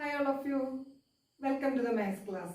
Hi all of you, welcome to the maths class.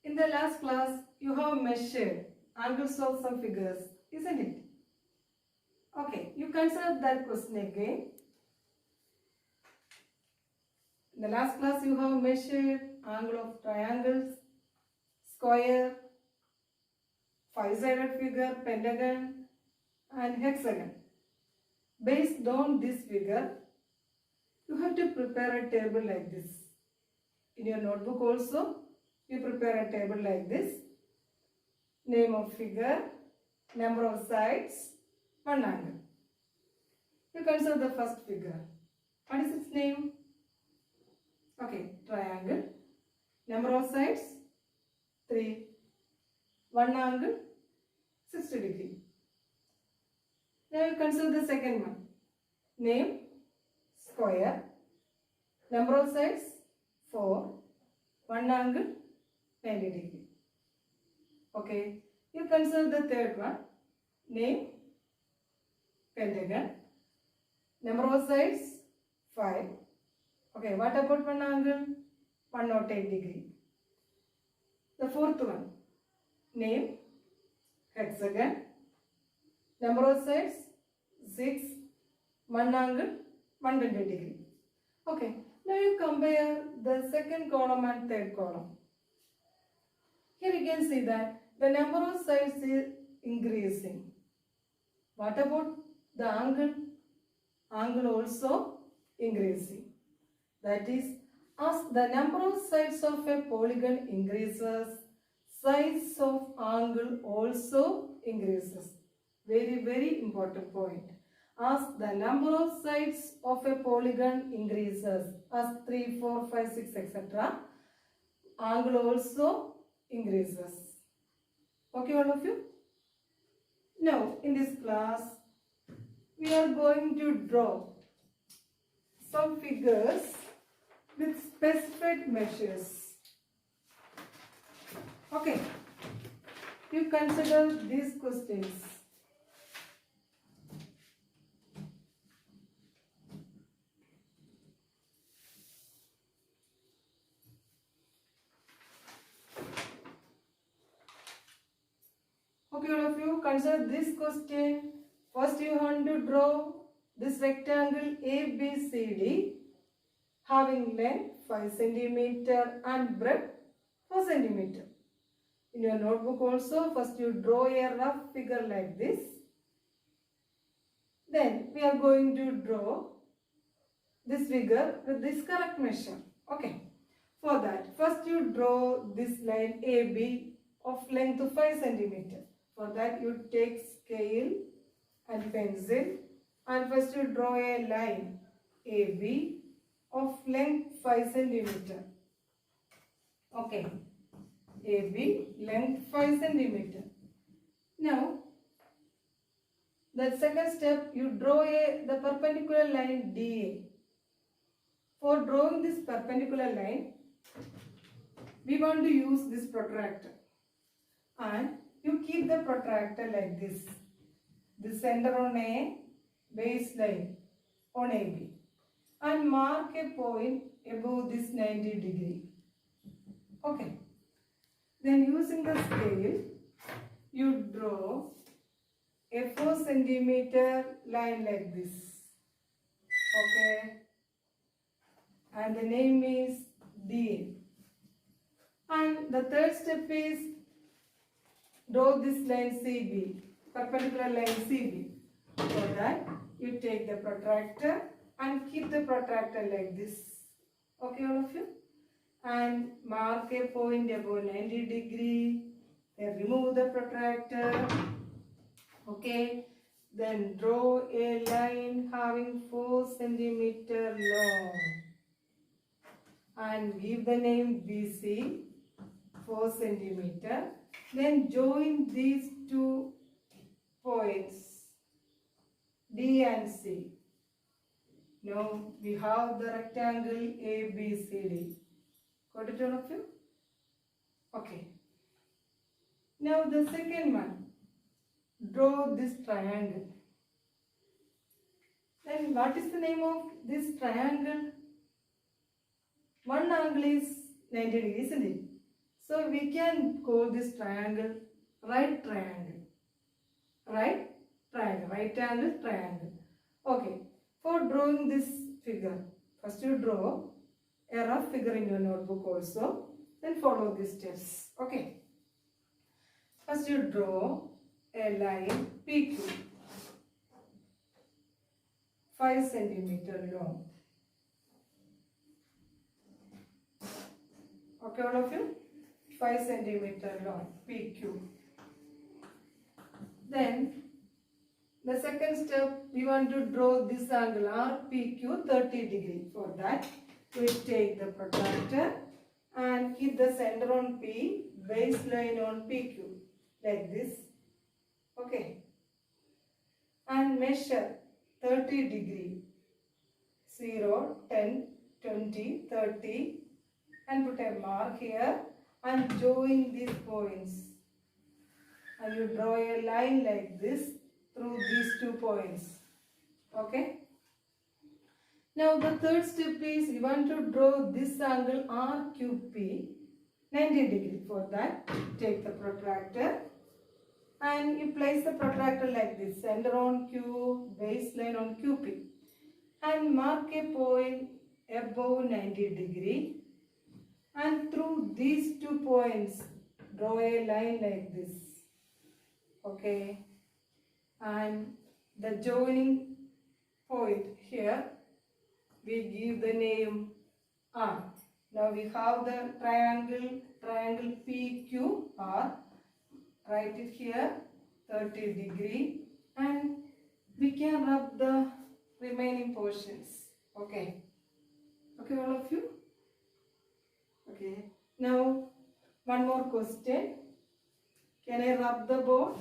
In the last class, you have measured angles of some figures, isn't it? Okay, you consider that question again. In the last class, you have measured angle of triangles, square, five-sided figure, pentagon and hexagon. Based on this figure, you have to prepare a table like this. In your notebook also, you prepare a table like this. Name of figure, number of sides, one angle. You consider the first figure. What is its name? Okay, triangle. Number of sides, 3. One angle, 60 degree. Now you consider the second one. Name, square. Number of sides, 4. One angle, 90 degree. Okay, you consider the third one. Name, pentagon. Number of sides, 5. Okay, what about one angle? 108 degree. The fourth one. Name, hexagon. Number of sides, 6. One angle, 120 degree. Okay, now you compare the second column and third column. Here you can see that the number of sides is increasing. What about the angle? Angle also increasing. That is, as the number of sides of a polygon increases, size of angle also increases. Very important point. As the number of sides of a polygon increases, as 3, 4, 5, 6, etc., angle also increases. Okay, all of you? Now, in this class, we are going to draw some figures with specified measures. Okay, you consider these questions. Okay, all of you, consider this question. First, you want to draw this rectangle ABCD having length 5 cm and breadth 4 cm. In your notebook also, first you draw a rough figure like this. Then we are going to draw this figure with this correct measure. Okay. For that, first you draw this line AB of length 5 cm. For that, you take scale and pencil and first you draw a line AB of length 5 cm. Okay. AB length 5 cm. Now, the second step, you draw the perpendicular line DA. For drawing this perpendicular line, we want to use this protractor. And you keep the protractor like this. The center on A, base line on AB. And mark a point above this 90 degree. Okay. Then using the scale, you draw a 4 cm line like this. Okay. And the name is DA. And the third step is draw this line CB, perpendicular line CB. For that, you take the protractor and keep the protractor like this. Okay, all of you? And mark a point above 90 degree. Then remove the protractor. Okay. Then draw a line having 4 cm long. And give the name BC, 4 cm. Then join these two points, D and C. Now we have the rectangle ABCD. Got it, all of you? Okay. Now the second one. Draw this triangle. Then what is the name of this triangle? one angle is 90 degrees, isn't it? So we can call this triangle right triangle. Right triangle, right angle triangle. Okay, for drawing this figure, first you draw a rough figure in your notebook also, then follow these steps. Okay, first you draw a line PQ, 5 centimeter long. Okay, all of you, 5 centimeter long PQ. Then the second step, we want to draw this angle RPQ 30 degree. For that, we take the protractor and keep the center on P, baseline on PQ, like this. Okay. And measure 30 degree, 0, 10, 20, 30, and put a mark here and join these points. And you draw a line like this through these 2 points. Okay. Now the third step is we want to draw this angle RQP 90 degree. For that, take the protractor and you place the protractor like this, center on Q, baseline on QP, and mark a point above 90 degree, and through these 2 points draw a line like this. Okay, and the joining point here we give the name R. Now we have the triangle PQR. Write it here 30 degree, and we can rub the remaining portions. Okay, all of you. Okay, now one more question. Can I rub the board?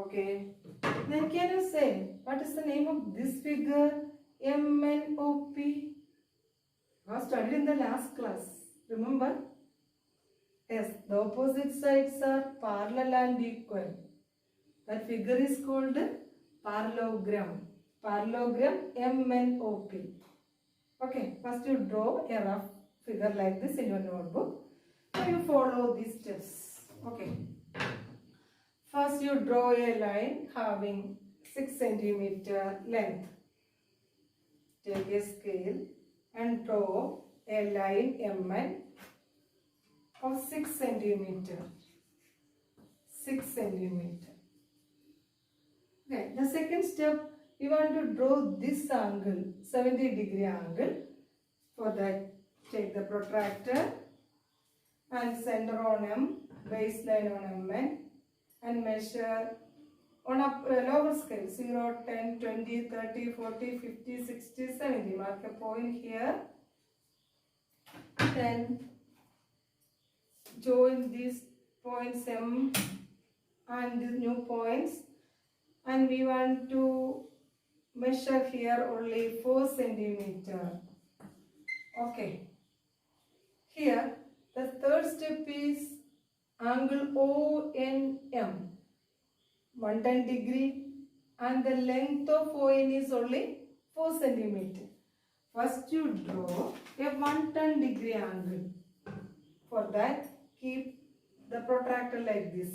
Okay, then can you say what is the name of this figure? MNOP. You have studied in the last class, remember? Yes, the opposite sides are parallel and equal. That figure is called parallelogram. Parallelogram MNOP. Okay, first you draw a rough figure like this in your notebook. Now you follow these steps. Okay. First you draw a line having 6 centimeter length. Take a scale and draw a line MN of 6 centimeter. 6 centimeter. Okay, the second step, we want to draw this angle, 70 degree angle. For that, take the protractor and center on M, baseline on MN, and measure on a lower scale, 0, 10, 20, 30, 40, 50, 60, 70. Mark a point here. Then join these points M and these new points, and we want to measure here only 4 centimeter. Okay. Here the third step is angle ONM, 110 degree, and the length of ON is only 4 centimeter. First you draw a 110 degree angle. For that, keep the protractor like this,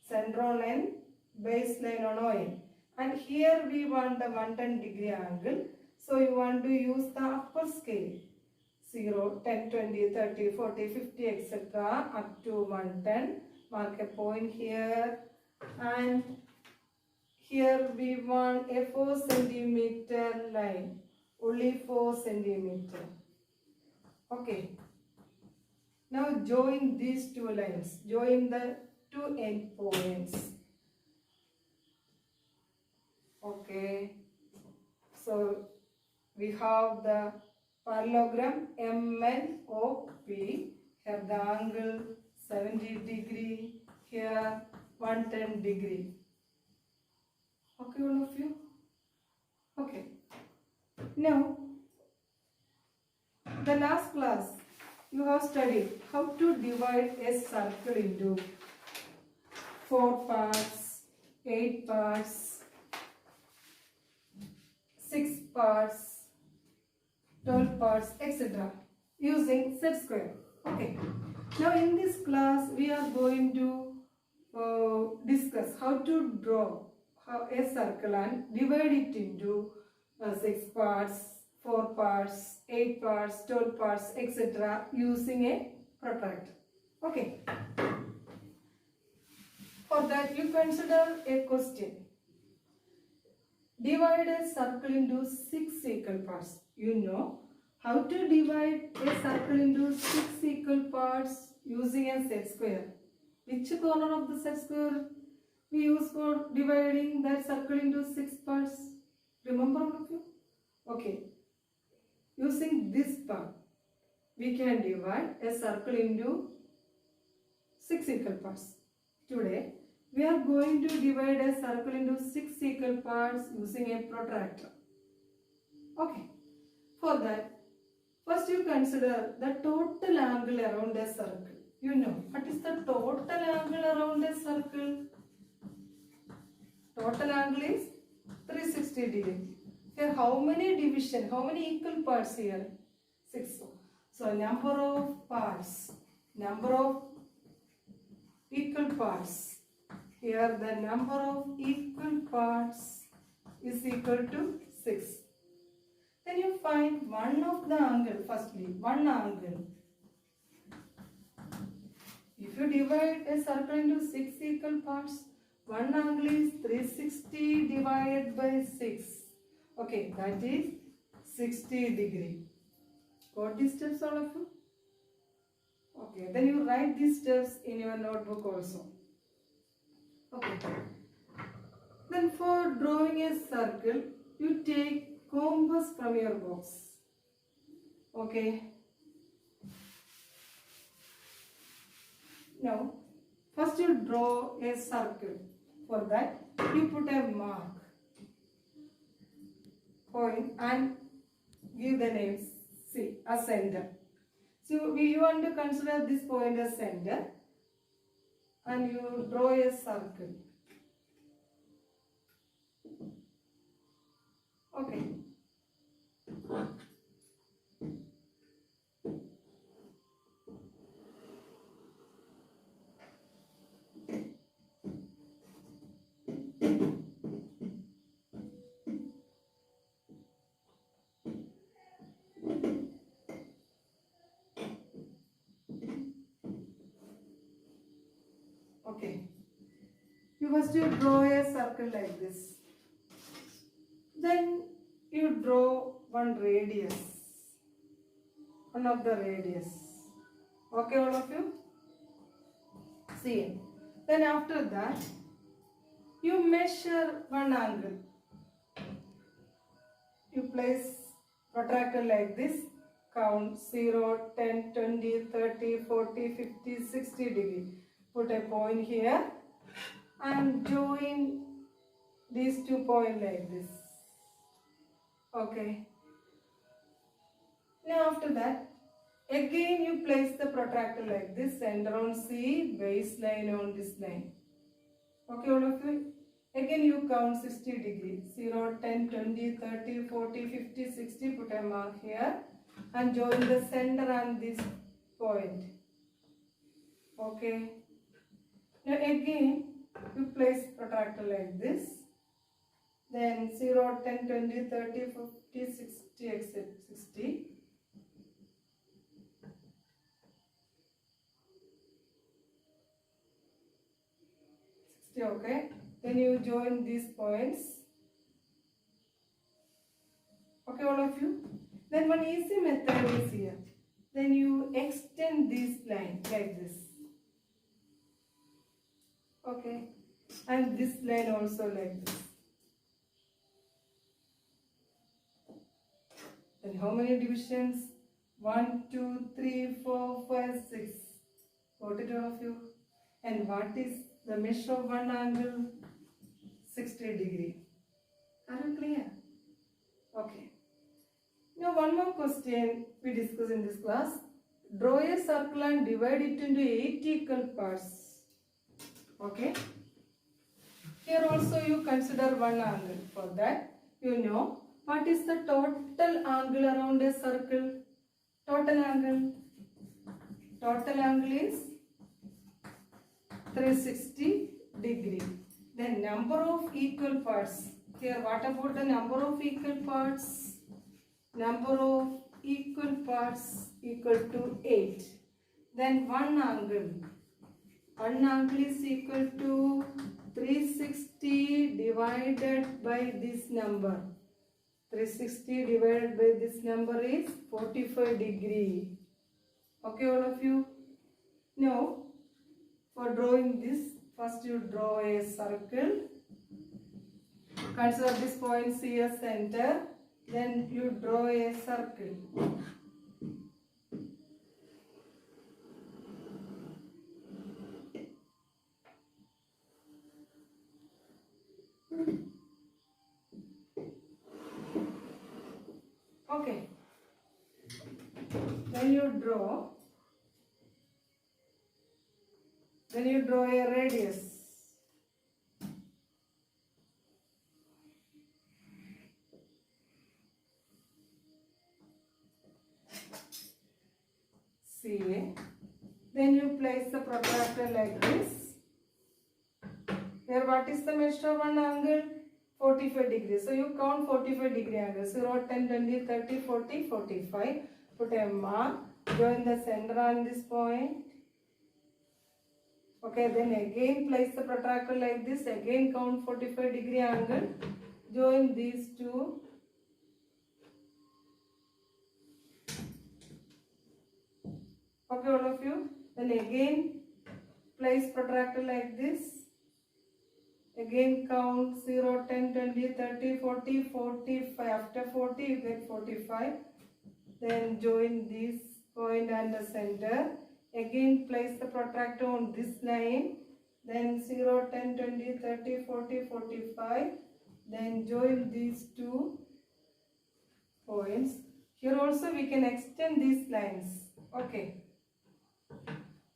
center on N, baseline on ON, and here we want the 110 degree angle. So you want to use the upper scale, 0, 10, 20, 30, 40, 50, etc. up to 110. Mark a point here, and here we want a 4 centimeter line, only 4 centimeter. Okay. Now join these 2 lines, join the 2 end points. Okay. So we have the parallelogram MNOP. Here the angle 70 degree, here 110 degree. Okay, all of you? Okay. Now, the last class you have studied how to divide a circle into 4 parts, 8 parts, 6 parts, etc. using set square. Okay. Now in this class we are going to discuss how to draw a circle and divide it into 6 parts, 4 parts, 8 parts, 12 parts, etc. using a protractor. Okay. For that you consider a question. Divide a circle into 6 equal parts. You know how to divide a circle into 6 equal parts using a set square. Which corner of the set square we use for dividing that circle into 6 parts? Remember all of you? Okay. Using this part, we can divide a circle into 6 equal parts. Today, we are going to divide a circle into 6 equal parts using a protractor. Okay. For that, first you consider the total angle around a circle. You know, what is the total angle around a circle? Total angle is 360 degree. Here, how many division, how many equal parts here? 6. So, number of parts, number of equal parts. Here, the number of equal parts is equal to 6. Then you find one of the angle, firstly, one angle. If you divide a circle into 6 equal parts, one angle is 360 divided by 6. Okay, that is 60 degree. Got these steps all of you? Okay, then you write these steps in your notebook also. Okay. Then for drawing a circle, you take compass from your box. Okay. Now, first you draw a circle. For that, you put a mark, point, and give the name C as center. So, you want to consider this point as center, and you draw a circle. Okay. Okay. You must draw a circle like this. Then you draw one radius. One of the radius. Okay, all of you? See. Then after that, you measure one angle. You place protractor like this. Count 0, 10, 20, 30, 40, 50, 60 degree. Put a point here and join these 2 points like this. Okay. Now after that, again you place the protractor like this, center on C, base line on this line. Okay, all of you? Again you count 60 degree. 0, 10, 20, 30, 40, 50, 60. Put a mark here and join the center and this point. Okay. Now again you place protractor like this. Then 0, 10, 20, 30, 50, 60, etc. 60. Okay. Then you join these points. Okay, all of you? Then one easy method is here. Then you extend this line like this. Okay. And this line also like this. Then how many divisions? 1, 2, 3, 4, 5, 6. Got it, all of you? And what is the measure of one angle? 60 degree. Are you clear? Okay. Now one more question we discuss in this class. Draw a circle and divide it into 8 equal parts. Okay. Here also you consider one angle. For that, you know what is the total angle around a circle? Total angle. Total angle is 360 degree. Then number of equal parts. Here what about the number of equal parts? Number of equal parts equal to 8. Then one angle. One angle is equal to 360 divided by this number. 360 divided by this number is 45 degree. Okay, all of you? Now, for drawing this, first you draw a circle. Consider this point C as center. Then you draw a circle. Okay. Then you draw a radius. CA. Then you place the protractor like this. Here what is the measure of one angle? 45 degrees. So you count 45 degree angles. 0, 10, 20, 30, 40, 45. Put a mark. Join the center on this point. Okay, then again place the protractor like this. Again count 45 degree angle. Join these two. Okay, all of you. Then again place protractor like this. Again count 0, 10, 20, 30, 40, 45. After 40 you get 45. Then join this point and the center. Again place the protractor on this line. Then 0, 10, 20, 30, 40, 45. Then join these two points. Here also we can extend these lines. Okay.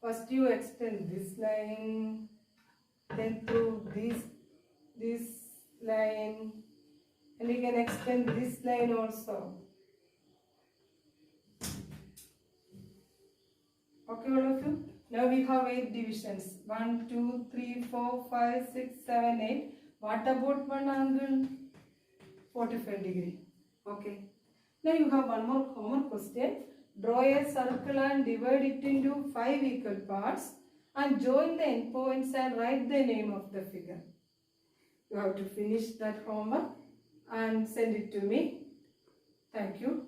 First you extend this line. Then through this line. And you can extend this line also. Okay, all of you. Now we have 8 divisions. 1, 2, 3, 4, 5, 6, 7, 8. What about one angle? 45 degree. Okay. Now you have one more homework question. Draw a circle and divide it into 5 equal parts and join the endpoints and write the name of the figure. You have to finish that homework and send it to me. Thank you.